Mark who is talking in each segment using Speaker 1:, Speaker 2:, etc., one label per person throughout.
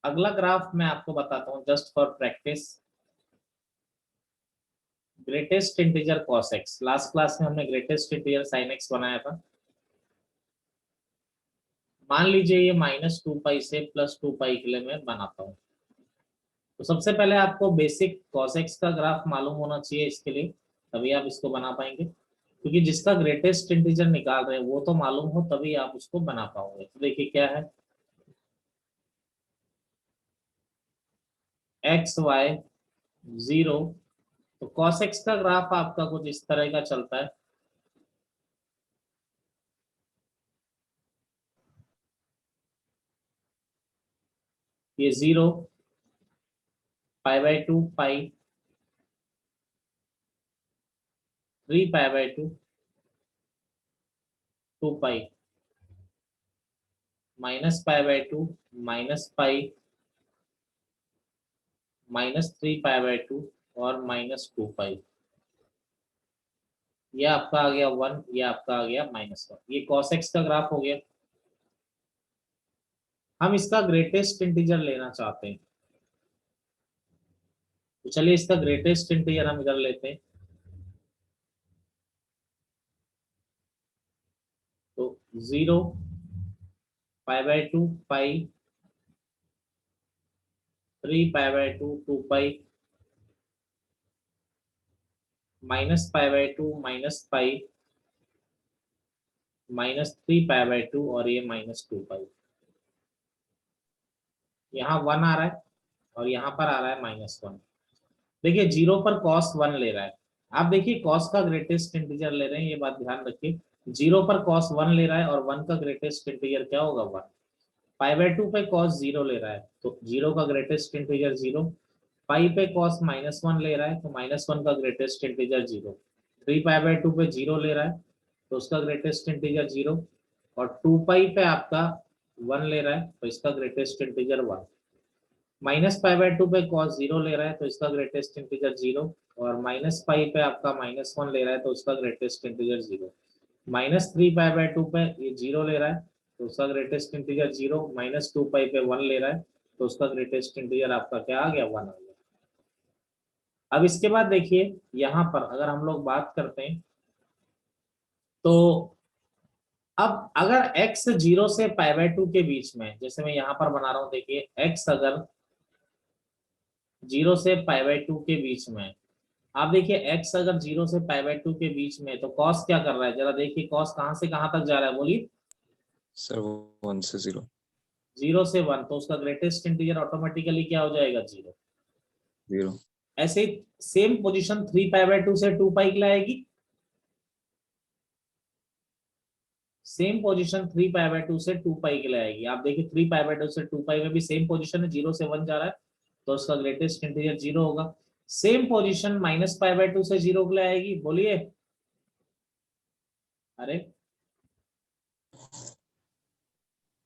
Speaker 1: अगला ग्राफ मैं आपको बताता हूँ just for practice. Greatest integer cos x, last class में हमने ग्रेटेस्ट इंटीजर sin x बनाया था। मान लीजिए ये -2 पाई से +2 पाई के लिए मैं बनाता हूँ। तो सबसे पहले आपको बेसिक cos x का ग्राफ मालूम होना चाहिए इसके लिए, तभी आप इसको बना पाएंगे, क्योंकि जिसका ग्रेटेस्ट इंटीजर निकाल रहे हैं वो तो मालूम हो तभी आप उसको बना पाओगे। तो देखिए क्या है, एक्स वाई 0। तो cos x का ग्राफ आपका कुछ इस तरह का चलता है। ये 0, π/2 पाई, 3π/2, 2 पाई, -π/2, -पाई, -3π/2 और -2 पाई। ये आपका आ गया 1, ये आपका आ गया -1। ये cos x का ग्राफ हो गया। हम इसका ग्रेटेस्ट इंटीजर लेना चाहते हैं, तो चलिए इसका ग्रेटेस्ट इंटीजर हम इधर लेते हैं। तो 0, π/2 पाई, 3π/2 2 पाई, -π/2 -पाई, -3π/2 और ये -2 पाई। यहाँ 1 आ रहा है और यहाँ पर आ रहा है -1। देखिए 0 पर cos 1 ले रहा है। आप देखिए cos का ग्रेटेस्ट इंटीजर ले रहे हैं, ये बात ध्यान रखिए। 0 पर cos 1 ले रहा है और 1 का ग्रेटेस्ट इंटीजर क्या होगा 1। π/2 पे cos 0 ले रहा है, तो 0 का ग्रेटेस्ट इंटीजर 0। पाई पे cos -1 ले रहा है, तो -1 का ग्रेटेस्ट इंटीजर 0। 3π/2 पे 0 ले रहा है, तो उसका ग्रेटेस्ट इंटीजर 0। और 2 पाई पे आपका 1 ले रहा है, तो इसका ग्रेटेस्ट इंटीजर 1। -π/2 पे cos 0 ले रहा है, तो इसका ग्रेटेस्ट इंटीजर 0। और -पाई पे आपका -1 ले रहा है, तो उसका ग्रेटेस्ट इंटीजर 0। -3π/2 पे ये 0 ले रहा है, तो उसका ग्रेटेस्ट इंटीजर 0। -2 पाई पे 1 ले रहा है, तो उसका ग्रेटेस्ट इंटीजर आपका क्या आ गया 1 आ गया। अब इसके बाद देखिए यहाँ पर अगर हम लोग बात करते हैं, तो अब अगर x 0 से π/2 के बीच में, जैसे मैं यहाँ पर बना रहा हूँ, देखिए x अगर 0 से π/2 के बीच में, आप देखिए x अगर 0 से π/2 के बीच में, तो cos क्या कर रहा है, जरा देखिए cos कहां से कहां तक जा रहा है, बोलिए।
Speaker 2: सर 1 से 0।
Speaker 1: 0 से 1, तो उसका ग्रेटेस्ट इंटीजर ऑटोमेटिकली क्या हो जाएगा 0।
Speaker 2: 0।
Speaker 1: ऐसे सेम पोजीशन 3π/2 से 2 पाई के लिए आएगी। सेम पोजीशन 3π/2 से 2 पाई के लिए आएगी। आप देखिए 3π/2 से 2 पाई में भी सेम पोजीशन है, 0 से 1 जा रहा है, तो उसका ग्रेटेस्ट इंटीजर 0 होगा। सेम पोजीशन -π/2 से 0 के लिए आएगी, बोलिए। अरे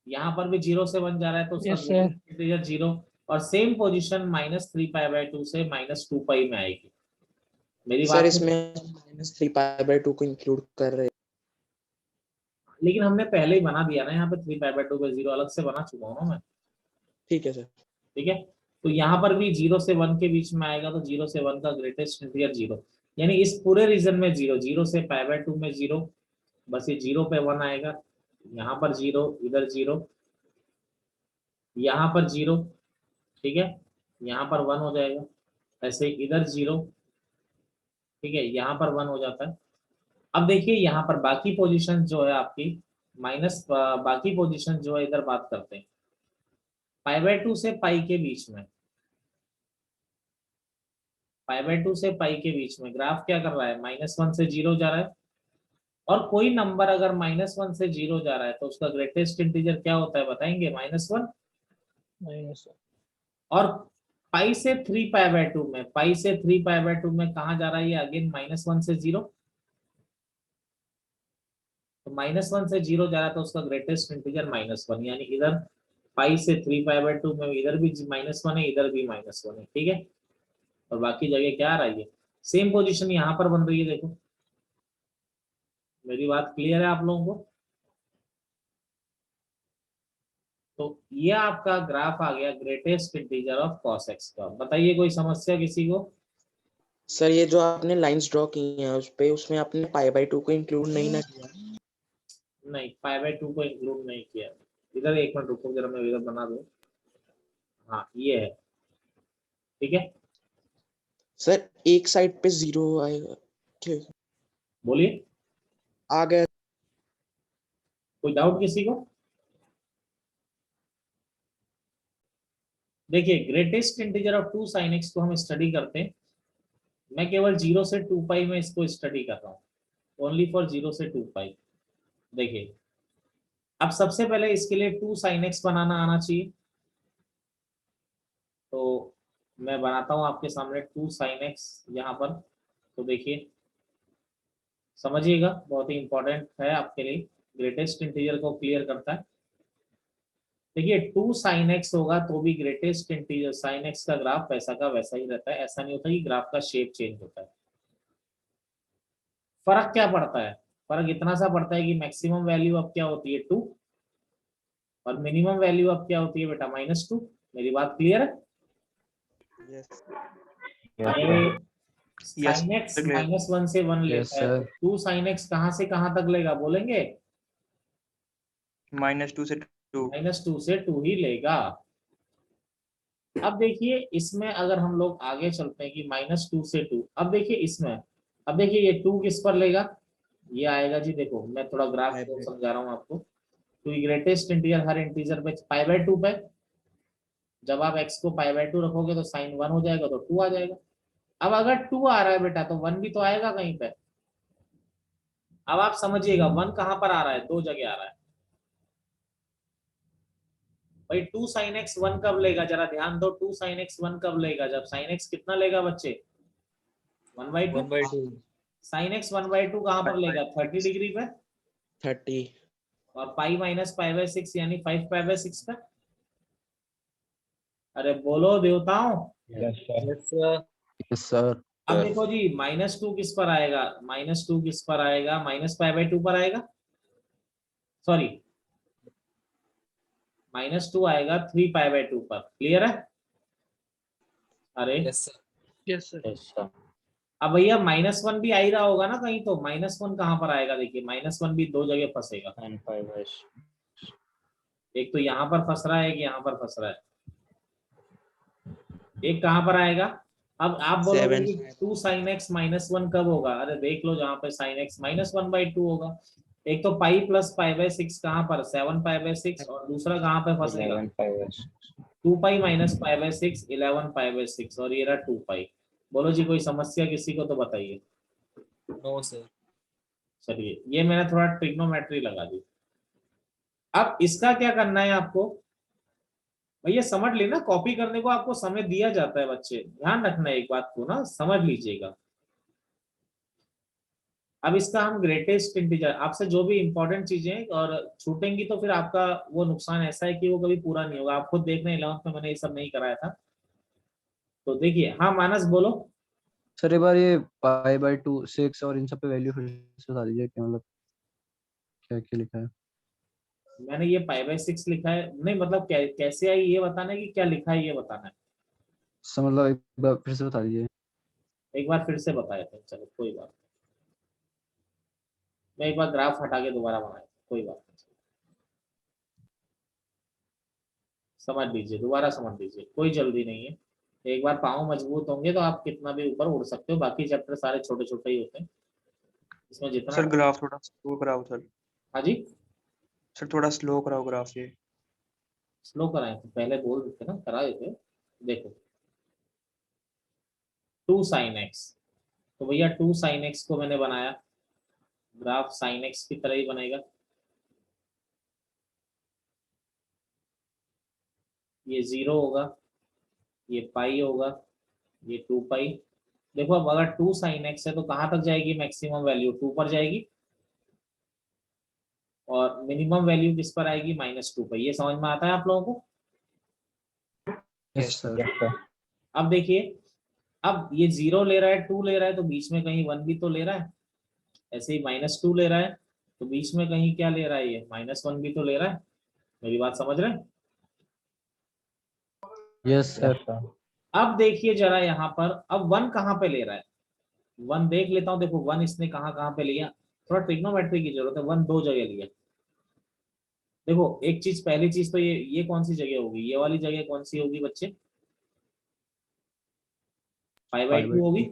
Speaker 1: यहाँ पर भी 0 से 1 जा रहा है, तो उसका ग्रेटेस्ट इंटीजर 0। और सेम पोजीशन -3π/2 से -2 पाई में आएगी। मेरी
Speaker 2: सर
Speaker 1: बात
Speaker 2: इसमें -3π/2 को इंक्लूड कर रहे हैं,
Speaker 1: लेकिन हमने पहले ही बना दिया ना, यहाँ पे 3π/2 पे 0 अलग से बना चुका हूँ ना मैं।
Speaker 2: ठीक है सर।
Speaker 1: ठीक है, तो यहाँ पर भी 0 से 1 के बीच में आएगा, तो 0 से 1 का ग्रेटेस्ट इंटीजर 0। यानी इस पूरे रीजन में 0, 0 से π/2 में 0, बस ये 0 पे 1 आएगा। यहाँ पर 0, इधर 0, यहाँ पर 0। ठीक है, यहाँ पर 1 हो जाएगा। ऐसे इधर 0। ठीक है, यहाँ पर 1 हो जाता है। अब देखिए यहाँ पर बाकी पोजीशन जो है आपकी माइनस, बाकी पोजीशन जो है इधर बात करते हैं π/2 से पाई के बीच में। π/2 से पाई के बीच में ग्राफ क्या कर रहा है, -1 से 0 जा रहा है। और कोई नंबर अगर -1 से 0 जा रहा है, तो उसका ग्रेटेस्ट इंटीजर क्या होता है बताएंगे, -1। और पाई से 3π/2 में, पाई से 3π/2 में कहा जा रहा है ये अगेन -1 से 0। तो -1 से 0 जा रहा है, तो उसका ग्रेटेस्ट इंटीजर -1। यानी इधर पाई से 3π/2 में इधर भी -1 है, इधर भी -1 है। ठीक है, और बाकी जगह क्या आ रहा है, सेम पोजीशन यहाँ पर बन रही है। देखो मेरी बात क्लियर है आप लोगों को। तो ये आपका ग्राफ आ गया greatest integer of cos x का। बताइए कोई समस्या किसी को?
Speaker 2: सर ये जो आपने लाइंस ड्रॉ की हैं उस पे, उसमें आपने π/2 को इंक्लूड नहीं ना किया?
Speaker 1: नहीं, π/2 को इंक्लूड नहीं किया। इधर एक मिनट रुको जरा, मैं इधर बना दूं। हाँ ये है, ठीक है।
Speaker 2: सर एक साइड पे 0 आएगा। ठीक,
Speaker 1: बोलिए,
Speaker 2: आ गया।
Speaker 1: कोई डाउट किसी को? देखिए greatest integer of 2 sin x को हम स्टडी करते हैं। मैं केवल 0 से 2 पाई में इसको स्टडी कर रहा हूँ, ओनली फॉर 0 से 2 पाई। देखिए अब सबसे पहले इसके लिए 2 sin x बनाना आना चाहिए, तो मैं बनाता हूं आपके सामने 2 sin x यहाँ पर। तो देखिए समझिएगा, बहुत ही इंपॉर्टेंट है आपके लिए, ग्रेटेस्ट इंटीजर को क्लियर करता है। देखिए 2 sin x होगा तो भी ग्रेटेस्ट इंटीजर sin x का ग्राफ वैसा का वैसा ही रहता है, ऐसा नहीं होता कि ग्राफ का शेप चेंज होता है। फर्क क्या पड़ता है? फर्क इतना सा पड़ता है कि मैक्सिमम वैल्यू अब क्या होती है 2, और मिनिमम वैल्यू अब क्या होती है बेटा -2। मेरी बात क्लियर है?
Speaker 2: यस
Speaker 1: अरे
Speaker 3: यस
Speaker 1: sin x -1 से 1 लेता है, तो 2 sin x कहां से कहां तक लेगा बोलेंगे?
Speaker 3: -2 से 2।
Speaker 1: -2 से 2 ही लेगा। अब देखिए इसमें अगर हम लोग आगे चलते हैं कि -2 से 2, अब देखिए इसमें, अब देखिए ये 2 किस पर लेगा? ये आएगा जी, देखो मैं थोड़ा ग्राफ को समझा रहा हूँ आपको। तो ग्रेटेस्ट इंटीजर हर इंटीजर पे π/2 पे, जब आप x को π/2 रखोगे तो sin 1 हो जाएगा, तो 2 आ जाएगा। अब अगर 2 आ रहा है बेटा तो 1 भी तो आएगा कहीं पे। अब आप समझिएगा 1 कहां पर आ रहा है, दो जगह आ रहा है भाई। 2 sin x 1 कब लेगा, जरा ध्यान दो। 2 sin x 1 कब लेगा? जब sin x कितना लेगा बच्चे? 1/2। sin x 1/2 कहां पर लेगा? 30 डिग्री पे।
Speaker 2: 30।
Speaker 1: और पाई माइनस π/6 यानी 5π/6 पे। अरे बोलो देवताओं।
Speaker 4: Yes sir.
Speaker 1: अब देखो जी -2 किस पर आएगा? -2 किस पर आएगा? -π/2 पर आएगा। सॉरी, -2 आएगा 3π/2 पर। क्लियर है? अरे
Speaker 2: यस सर।
Speaker 1: अब भैया -1 भी आ ही रहा होगा ना कहीं, तो -1 कहां पर आएगा? देखिए -1 भी दो जगह फंसेगा। एक तो यहाँ पर फंस रहा है, एक यहाँ पर फंस रहा है। एक कहां पर आएगा? अब आप बोलोगे कि 2 sin x -1 कब होगा? अरे देख लो, जहां पे sin x -1/2 होगा। एक तो पाई प्लस π/6 कहां पर? 7π/6। और दूसरा कहां पे फंसेगा? 2 पाई माइनस π/6 11π/6, और ये रहा 2 पाई। बोलो जी कोई समस्या किसी को तो बताइए।
Speaker 2: No sir.
Speaker 1: चलिए ये मैंने थोड़ा ट्रिग्नोमेट्री लगा दी। अब इसका क्या करना है आपको? भैया समझ लेना, कॉपी करने को आपको समय दिया जाता है बच्चे, ध्यान रखना एक बात को ना, समझ लीजिएगा। अब इसका हम ग्रेटेस्ट इंटीजर, आपसे जो भी इंपॉर्टेंट चीजें और छूटेंगी तो फिर आपका वो नुकसान ऐसा है कि वो कभी पूरा नहीं होगा। आप खुद देख रहे हैं 11th में मैंने ये सब नहीं कराया था। तो देखिए, हाँ मानस बोलो।
Speaker 4: सर एक बार ये π/2 6 और इन सब पे वैल्यू फिर से बता दीजिए कि मतलब क्या क्या लिखा है।
Speaker 1: मैंने ये π/6 लिखा है, नहीं मतलब कैसे आई ये बताना है कि क्या लिखा है ये बताना है?
Speaker 4: सर मतलब एक बार फिर से बता दीजिए।
Speaker 1: एक बार फिर से बताया था, चलो कोई बात नहीं। मैं एक बार ग्राफ हटा के दोबारा बनाया, कोई बात नहीं। समझ लीजिए, दोबारा समझ लीजिए, कोई जल्दी नहीं है। एक बार पाँव मजबूत होंगे तो आप कितना भी ऊपर उड़ सकते हो। बाकी चैप्टर सारे छोटे छोटे ही होते हैं, इसमें जितना
Speaker 3: सर ग्राफ थोड़ा स्लो कराओ सर।
Speaker 1: हाँ जी,
Speaker 3: सर थोड़ा स्लो कराओ ग्राफ ये।
Speaker 1: स्लो कराए तो पहले बोल देते ना, करा देते। देखो 2 sin x, तो भैया 2 sin x को मैंने बनाया, ग्राफ sin x की तरह ही बनेगा। ये 0 होगा, ये पाई होगा, ये 2 पाई। देखो अब अगर 2 sin x है तो कहां तक जाएगी मैक्सिमम वैल्यू? 2 पर जाएगी। और मिनिमम वैल्यू किस पर आएगी? -2 पर। ये समझ में आता है आप लोगों को?
Speaker 4: Yes sir.
Speaker 1: अब देखिए, अब ये 0 ले रहा है, 2 ले रहा है, तो बीच में कहीं 1 भी तो ले रहा है। ऐसे ही -2 ले रहा है, तो बीच में कहीं क्या ले रहा है? ये -1 भी तो ले रहा है। मेरी बात समझ रहे हैं?
Speaker 4: Yes sir.
Speaker 1: अब देखिए जरा यहाँ पर, अब वन कहाँ पे ले रहा है, वन देख लेता हूँ। देखो वन इसने कहाँ कहाँ पे लिया, थोड़ा ट्रिग्नोमेट्री की जरूरत है। वन दो जगह लिया। देखो एक चीज, पहली चीज तो ये कौन सी जगह होगी, ये वाली जगह कौन सी होगी बच्चे, 5/2 होगी।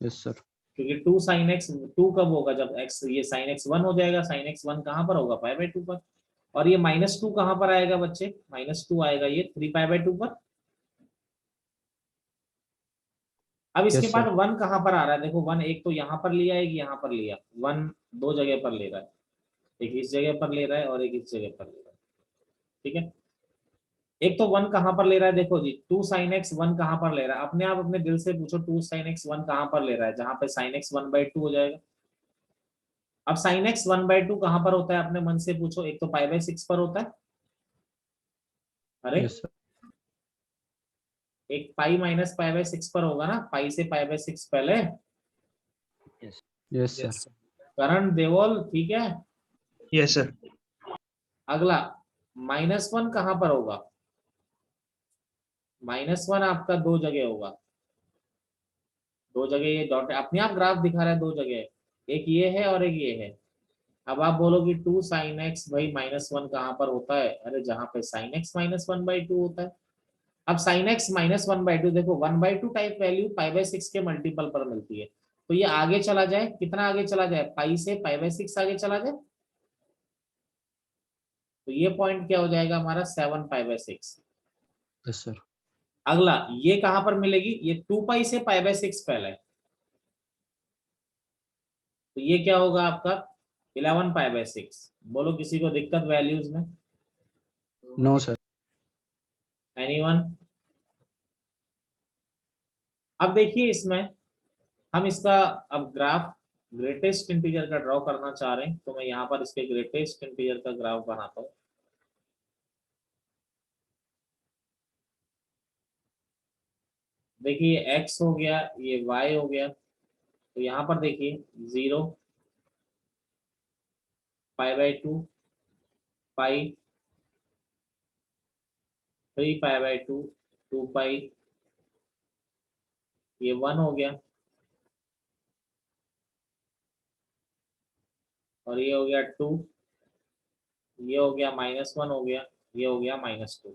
Speaker 4: Yes sir.
Speaker 1: क्योंकि 2 sin x, 2 कब होगा, जब x, ये sin x 1 हो जाएगा। sin x 1 कहाँ पर होगा, π/2 पर। और ये -2 कहाँ पर आएगा बच्चे, -2 आएगा ये 3π/2 पर। अब इसके
Speaker 4: Yes,
Speaker 1: बाद
Speaker 4: sir.
Speaker 1: 1 कहाँ पर आ रहा है, देखो 1 एक तो यहाँ पर लिया, एक यहाँ पर लिया। 1 दो जगह पर ले रहा है, एक इस जगह पर ले रहा है और एक इस जगह पर ले रहा है। ठीक है, एक तो 1 कहाँ पर ले रहा है, देखो जी 2 sin x 1 कहाँ पर ले रहा है, अपने आप अपने दिल से पूछो 2 sin x 1 कहाँ पर ले रहा है, जहां पे sin x 1/2 हो जाएगा। अब sin x 1/2 कहाँ पर होता है, अपने मन से पूछो, एक तो π/6 पर होता है। अरे
Speaker 4: Yes, sir.
Speaker 1: एक पाई माइनस π/6 पर होगा ना, पाई से π/6 पहले।
Speaker 4: Yes, sir.
Speaker 1: करण देवल, ठीक है।
Speaker 3: Yes sir.
Speaker 1: अगला -1 कहाँ पर होगा, -1 आपका दो जगह होगा, दो जगह ये डॉट अपने आप ग्राफ दिखा रहा है, दो जगह, एक ये है और एक ये है। अब आप बोलोगे 2 sin x भाई -1 कहाँ पर होता है, अरे जहां पे sin x -1/2 होता है। अब sin x -1/2, देखो 1/2 टाइप वैल्यू π/6 के मल्टीपल पर मिलती है, तो ये आगे चला जाए, कितना आगे चला जाए, पाई से π/6 आगे चला जाए, तो ये पॉइंट क्या हो जाएगा हमारा, 7 π/6।
Speaker 4: Yes, sir.
Speaker 1: अगला ये कहां पर मिलेगी, ये 2 पाई से π/6 पहले, तो ये क्या होगा आपका 11 π/6। बोलो किसी को दिक्कत वैल्यूज में,
Speaker 4: No, sir.
Speaker 1: एनीवन। अब देखिए इसमें हम इसका अब ग्राफ ग्रेटेस्ट इंटीजर का ड्रॉ करना चाह रहे हैं, तो मैं यहाँ पर इसके ग्रेटेस्ट इंटीजर का ग्राफ बनाता हूँ। देखिए ये x हो गया, ये y हो गया, तो यहाँ पर देखिए 0, π/2, पाई, 3π/2, 2 पाई, ये 1 हो गया, और ये हो गया 2, ये हो गया -1 हो गया, ये हो गया -2।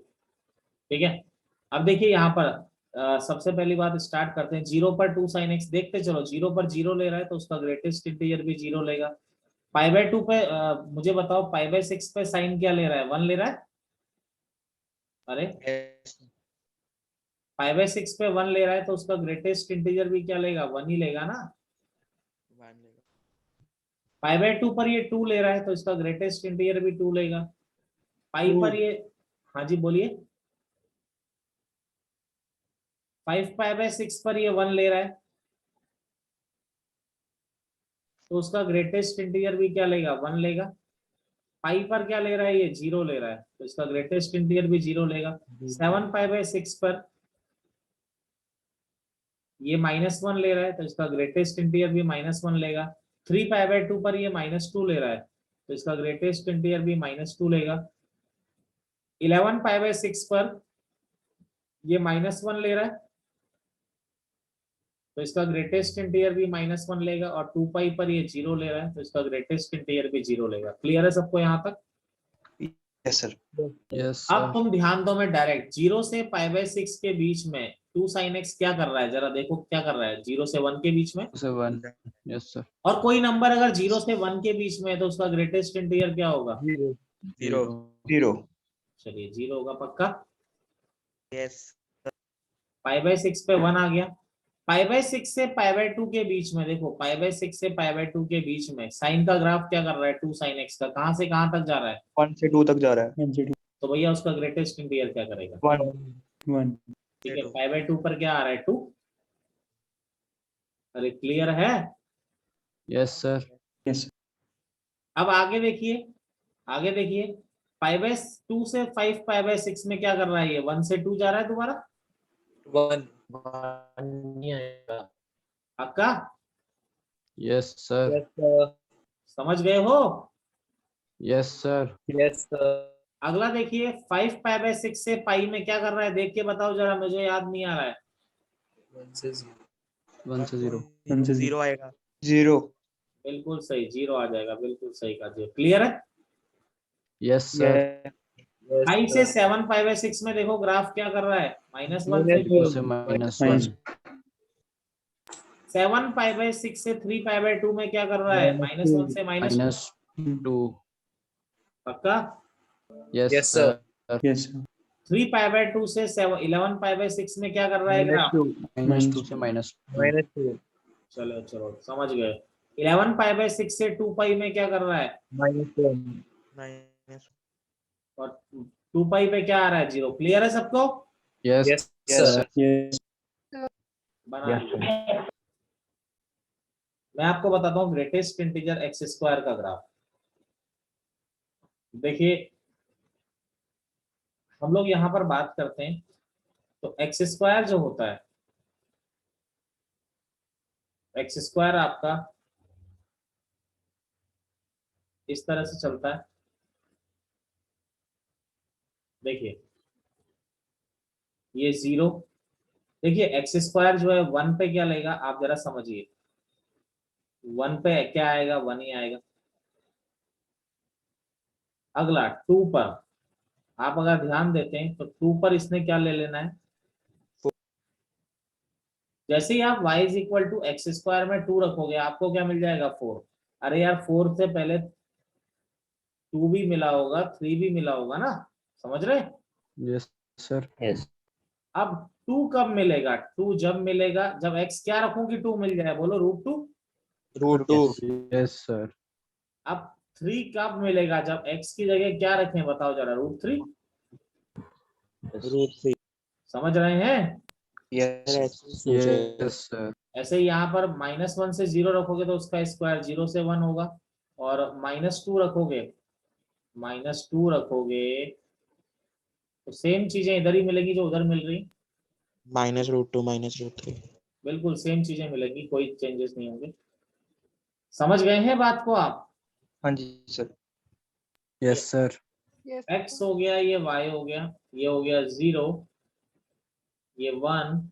Speaker 1: ठीक है, अब देखिए यहाँ पर सबसे पहली बात स्टार्ट करते हैं, 0 पर 2 sin x, देखते चलो 0 पर 0 ले रहा है तो उसका ग्रेटेस्ट इंटीजर भी 0 लेगा। π/2 पे मुझे बताओ π/6 पे साइन क्या ले रहा है, 1 ले रहा है। अरे π/6 पे 1 ले रहा है तो उसका ग्रेटेस्ट इंटीजर भी क्या लेगा, 1 ही लेगा ना। π/2 पर ये 2 ले रहा है तो इसका ग्रेटेस्ट इंटीजर भी 2 लेगा। पाई पर ये, हाँ जी बोलिए, 5π/6 पर ये 1 ले रहा है तो उसका ग्रेटेस्ट इंटीजर भी क्या लेगा, 1 लेगा। पाई पर क्या ले रहा है, ये 0 ले रहा है तो इसका ग्रेटेस्ट इंटीजर भी 0 लेगा। 7π/6 पर ये -1 ले रहा है तो इसका ग्रेटेस्ट इंटीजर भी -1 लेगा। 3π/2 पर ये -2 ले रहा है तो इसका ग्रेटेस्ट इंटीजर भी -2 लेगा। 11π/6 पर ये -1 ले रहा है तो इसका ग्रेटेस्ट इंटीजर भी -1 लेगा, और 2 पाई पर ये 0 ले रहा है तो इसका ग्रेटेस्ट इंटीजर भी 0 लेगा। क्लियर है सबको यहाँ तक?
Speaker 3: Yes sir.
Speaker 4: Yes,
Speaker 1: अब
Speaker 4: sir.
Speaker 1: तुम ध्यान दो, मैं डायरेक्ट 0 से π/6 के बीच में 2 sin x क्या कर रहा है, जरा देखो क्या कर रहा है, 0 से 1 के बीच में।
Speaker 4: 1. Yes, sir.
Speaker 1: और कोई नंबर अगर 0 से 1 के बीच में है तो उसका ग्रेटेस्ट इंटीजर क्या होगा,
Speaker 3: 0 0।
Speaker 1: चलिए 0 होगा पक्का।
Speaker 3: यस।
Speaker 1: π/6 पे 1 आ गया। π/6 से π/2 के बीच में, देखो π/6 से π/2 के बीच में साइन का ग्राफ क्या कर रहा है, 2 sin x का, कहां से कहां तक जा रहा है,
Speaker 3: 1 से 2 तक जा रहा है।
Speaker 1: तो भैया उसका ग्रेटेस्ट इंटीजर क्या करेगा,
Speaker 3: 1
Speaker 1: ठीक है। π/2 पर क्या आ रहा है, 2। अरे क्लियर है?
Speaker 4: Yes, sir.
Speaker 3: यस।
Speaker 1: अब आगे देखिए, आगे देखिए, π/2 से 5π/6 में क्या कर रहा है, ये 1 से 2 जा रहा है दोबारा,
Speaker 2: 1 नहीं आएगा।
Speaker 1: पक्का
Speaker 4: Yes, sir.
Speaker 1: समझ गए हो?
Speaker 4: Yes, sir.
Speaker 2: Yes sir.
Speaker 1: अगला देखिए 5 पाई बाय 6 से पाई में क्या कर रहा है, देख के बताओ जरा, मुझे याद नहीं आ रहा है।
Speaker 4: 1 से 0
Speaker 3: 0 आएगा। 0
Speaker 1: बिल्कुल सही, 0 आ जाएगा, बिल्कुल सही कहा जी। क्लियर है।
Speaker 4: यस सर
Speaker 1: 5 से 7 पाई बाय 6 में देखो ग्राफ क्या कर रहा है, -1 से
Speaker 4: 0 से -1
Speaker 1: 7 पाई बाय 6 से 3 पाई बाय 2 में क्या कर रहा है, -1 से -2।
Speaker 4: -2
Speaker 1: पक्का।
Speaker 4: Yes sir
Speaker 3: yes
Speaker 1: 3 pi by 2 से 11 पाई बाय 6 में क्या कर रहा है ग्राफ,
Speaker 4: -2 से -2
Speaker 1: चलो चलो समझ गए। 11 पाई बाय 6 से 2 पाई में क्या कर रहा है, और 2 पाई पे क्या आ रहा है, 0। क्लियर है सबको।
Speaker 4: यस सर
Speaker 3: यस
Speaker 1: बना लिया। मैं आपको बताता हूँ ग्रेटेस्ट इंटीजर एक्स स्क्वायर का ग्राफ। देखिए हम लोग यहाँ पर बात करते हैं तो एक्स स्क्वायर जो होता है, एक्स स्क्वायर आपका इस तरह से चलता है। देखिए ये 0, देखिए एक्स स्क्वायर जो है 1 पे क्या लेगा, आप जरा समझिए। 1 पे क्या आएगा, 1 ही आएगा। अगला 2 पर आप अगर ध्यान देते हैं तो 2 पर इसने क्या ले लेना है, जैसे ही आप y is equal to x square में 2 रखोगे आपको क्या मिल जाएगा, 4। अरे यार 4 से पहले 2 भी मिला होगा, 3 भी मिला होगा ना, समझ रहे।
Speaker 4: यस सर
Speaker 1: अब 2 कब मिलेगा, 2 जब मिलेगा जब x क्या रखूंगी 2 मिल जाए, बोलो √2।
Speaker 4: यस सर
Speaker 1: अब 3 कब मिलेगा, जब x की जगह क्या रखें बताओ जरा, √3। समझ रहे हैं।
Speaker 4: यस सर
Speaker 1: ऐसे ही यहाँ पर -1 से 0 रखोगे तो उसका स्क्वायर 0 से 1 होगा, और -2 रखोगे, -2 रखोगे तो सेम चीजें इधर ही मिलेगी जो उधर मिल रही,
Speaker 2: -√2 -√3
Speaker 1: बिल्कुल सेम चीजें मिलेगी, कोई चेंजेस नहीं होंगे। समझ गए हैं बात को आप।
Speaker 3: हाँ जी सर
Speaker 4: यस सर
Speaker 1: x हो गया, ये y हो गया, ये हो गया 0, ये 1,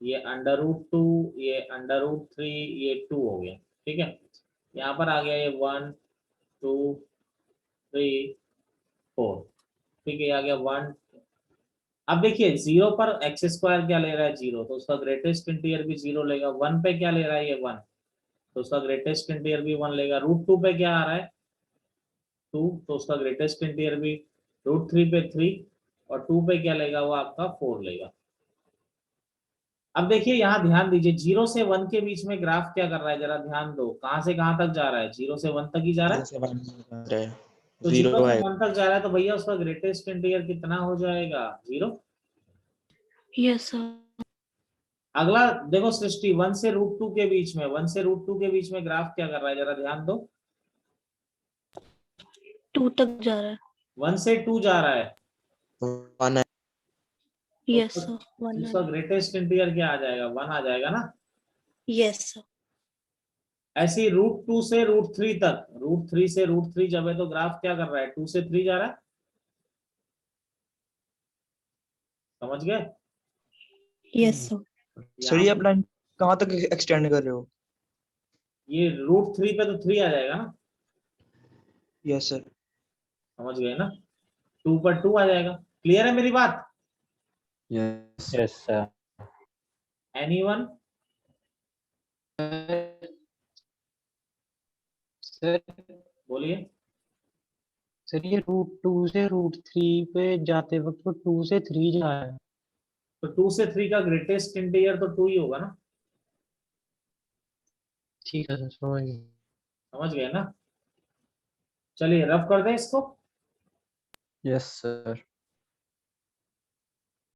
Speaker 1: ये √2, ये √3, ये 2 हो गया। ठीक है, यहाँ पर आ गया ये 1 2 3 4। ठीक है, ये आ गया 1। अब देखिए 0 पर एक्स स्क्वायर क्या ले रहा है, 0, तो उसका ग्रेटेस्ट इंटीजर भी 0 लेगा। 1 पे क्या ले रहा है, ये 1, तो उसका ग्रेटेस्ट इंटीजर भी 1 लेगा। √2 पे क्या आ रहा है, 2, तो उसका ग्रेटेस्ट इंटीजर भी। √3 पे 3, और 2 पे क्या लेगा वो आपका 4 लेगा। अब देखिए यहाँ ध्यान दीजिए, 0 से 1 के बीच में ग्राफ क्या कर रहा है, जरा ध्यान दो, कहां से कहां तक जा रहा है, 0 से 1 तक ही जा रहा है। तो 0 से 1 तक जा रहा है तो भैया उसका ग्रेटेस्ट इंटीजर कितना हो जाएगा, 0।
Speaker 5: यस सर
Speaker 1: अगला देखो सृष्टि, 1 से √2 के बीच में, 1 से √2 के बीच में ग्राफ क्या कर रहा है, जरा ध्यान दो।
Speaker 5: 2 तक जा रहा है
Speaker 1: 1 से 2 जा रहा है,
Speaker 5: यस
Speaker 1: तो
Speaker 5: सर 1
Speaker 1: उसका ग्रेटेस्ट इंटीजर क्या आ जाएगा, 1 आ जाएगा ना।
Speaker 5: यस सर
Speaker 1: ऐसे ही √2 से √3 तक, √3 से √3 जब है तो ग्राफ क्या कर रहा है, 2 से 3 जा रहा है। समझ गए।
Speaker 5: यस सर
Speaker 3: सर ये आप लाइन कहाँ तक एक्सटेंड कर रहे हो।
Speaker 1: ये √3 पे तो 3 आ जाएगा ना,
Speaker 3: यस सर
Speaker 1: समझ गए ना, 2 पर 2 आ जाएगा। क्लियर है मेरी बात।
Speaker 4: Yes
Speaker 6: sir
Speaker 1: anyone.
Speaker 6: सर
Speaker 1: बोलिए।
Speaker 6: सर ये √2 से √3 पे जाते वक्त तो 2 से 3 जा रहा है।
Speaker 1: तो 2 से 3 का ग्रेटेस्ट इंटीजर तो 2 ही होगा ना।
Speaker 6: ठीक है सर समझ गए।
Speaker 1: समझ गए ना। चलिए रफ कर दें इसको।
Speaker 4: Yes sir